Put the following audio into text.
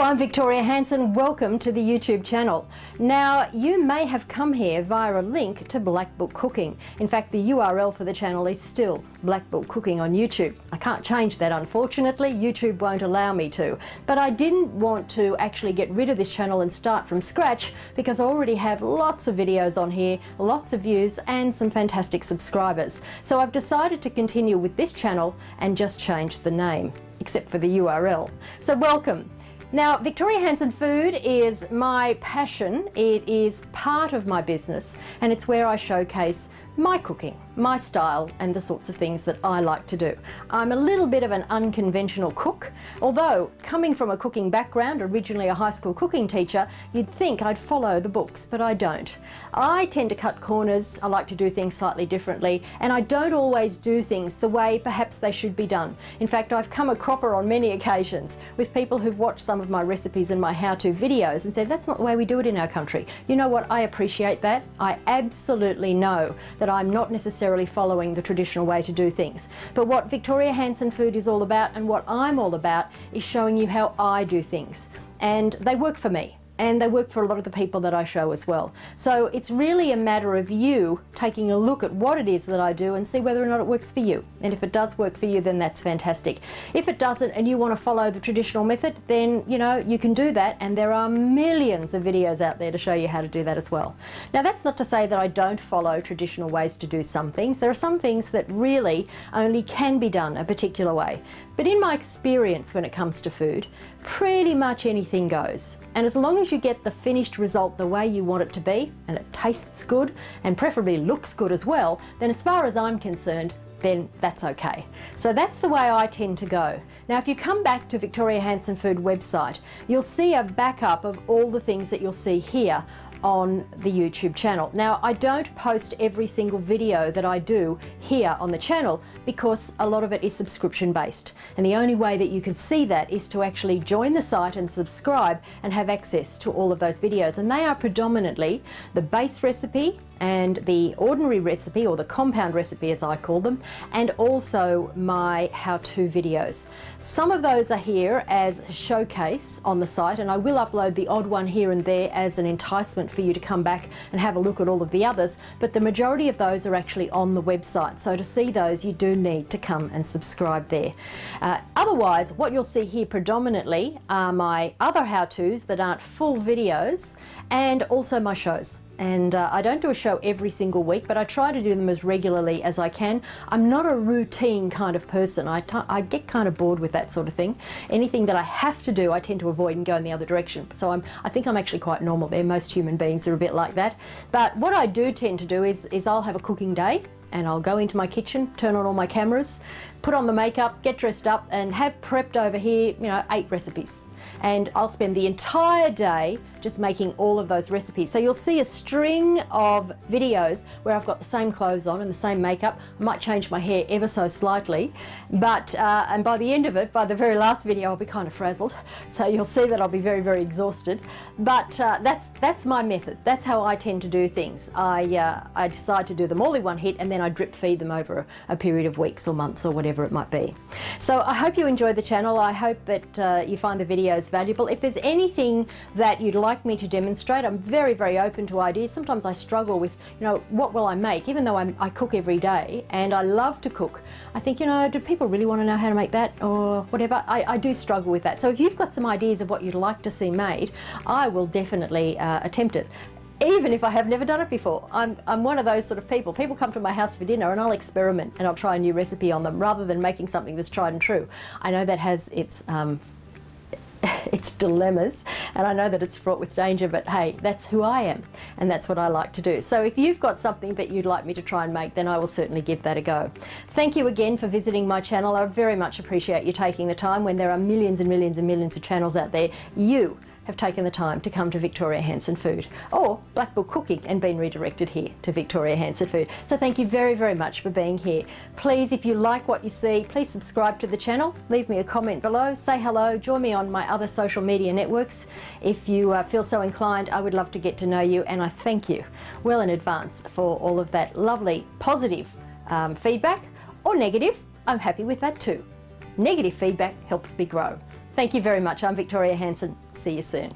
I'm Victoria Hansen, welcome to the YouTube channel. Now, you may have come here via a link to Black Book Cooking. In fact, the URL for the channel is still Black Book Cooking on YouTube. I can't change that, unfortunately. YouTube won't allow me to. But I didn't want to actually get rid of this channel and start from scratch because I already have lots of videos on here, lots of views and some fantastic subscribers. So I've decided to continue with this channel and just change the name, except for the URL. So welcome. Now, Victoria Hansen Food is my passion. It is part of my business and it's where I showcase my cooking, my style and the sorts of things that I like to do. I'm a little bit of an unconventional cook, although coming from a cooking background, originally a high school cooking teacher, you'd think I'd follow the books, but I don't. I tend to cut corners, I like to do things slightly differently, and I don't always do things the way perhaps they should be done. In fact, I've come a cropper on many occasions with people who've watched some of my recipes and my how-to videos and said, that's not the way we do it in our country. You know what, I appreciate that. I absolutely know that I'm not necessarily following the traditional way to do things. But what Victoria Hansen Food is all about and what I'm all about is showing you how I do things. And they work for me. And they work for a lot of the people that I show as well. So it's really a matter of you taking a look at what it is that I do and see whether or not it works for you. And if it does work for you, then that's fantastic. If it doesn't and you want to follow the traditional method, then you know you can do that, and there are millions of videos out there to show you how to do that as well. Now, that's not to say that I don't follow traditional ways to do some things. There are some things that really only can be done a particular way. But in my experience when it comes to food, pretty much anything goes. And as long as you get the finished result the way you want it to be, and it tastes good, and preferably looks good as well, then as far as I'm concerned, then that's okay. So that's the way I tend to go. Now, if you come back to Victoria Hansen Food website, you'll see a backup of all the things that you'll see here on the YouTube channel. Now, I don't post every single video that I do here on the channel because a lot of it is subscription based. And the only way that you can see that is to actually join the site and subscribe and have access to all of those videos. And they are predominantly the base recipe and the ordinary recipe, or the compound recipe as I call them, and also my how-to videos. Some of those are here as a showcase on the site, and I will upload the odd one here and there as an enticement for you to come back and have a look at all of the others, but the majority of those are actually on the website. So to see those, you do need to come and subscribe there. Otherwise, what you'll see here predominantly are my other how-tos that aren't full videos, and also my shows. And I don't do a show every single week, but I try to do them as regularly as I can. I'm not a routine kind of person. I get kind of bored with that sort of thing. Anything that I have to do, I tend to avoid and go in the other direction. So I think I'm actually quite normal there. Most human beings are a bit like that. But what I do tend to do is I'll have a cooking day, and I'll go into my kitchen, turn on all my cameras, put on the makeup, get dressed up, and have prepped over here, you know, 8 recipes. And I'll spend the entire day just making all of those recipes. So you'll see a string of videos where I've got the same clothes on and the same makeup. I might change my hair ever so slightly, but and by the end of it, by the very last video, I'll be kind of frazzled. So you'll see that I'll be very, very exhausted. But that's my method. That's how I tend to do things. I decide to do them all in one hit, and then I drip feed them over a period of weeks or months or whatever it might be. So I hope you enjoy the channel. I hope that you find the videos valuable. If there's anything that you'd like me to demonstrate, I'm very, very open to ideas. Sometimes I struggle with, you know, what will I make? Even though I cook every day and I love to cook, I think, you know, do people really want to know how to make that or whatever? I do struggle with that. So if you've got some ideas of what you'd like to see made, I will definitely attempt it. Even if I have never done it before. I'm one of those sort of people. People come to my house for dinner and I'll experiment and I'll try a new recipe on them rather than making something that's tried and true. I know that has its dilemmas, and I know that it's fraught with danger, but hey, that's who I am and that's what I like to do. So if you've got something that you'd like me to try and make, then I will certainly give that a go. Thank you again for visiting my channel. I very much appreciate you taking the time when there are millions and millions and millions of channels out there. You have taken the time to come to Victoria Hansen Food or Black Book Cooking and been redirected here to Victoria Hansen Food. So thank you very, very much for being here. Please, if you like what you see, please subscribe to the channel, leave me a comment below, say hello, join me on my other social media networks. If you feel so inclined, I would love to get to know you, and I thank you well in advance for all of that lovely positive feedback, or negative. I'm happy with that too. Negative feedback helps me grow. Thank you very much. I'm Victoria Hansen. See you soon.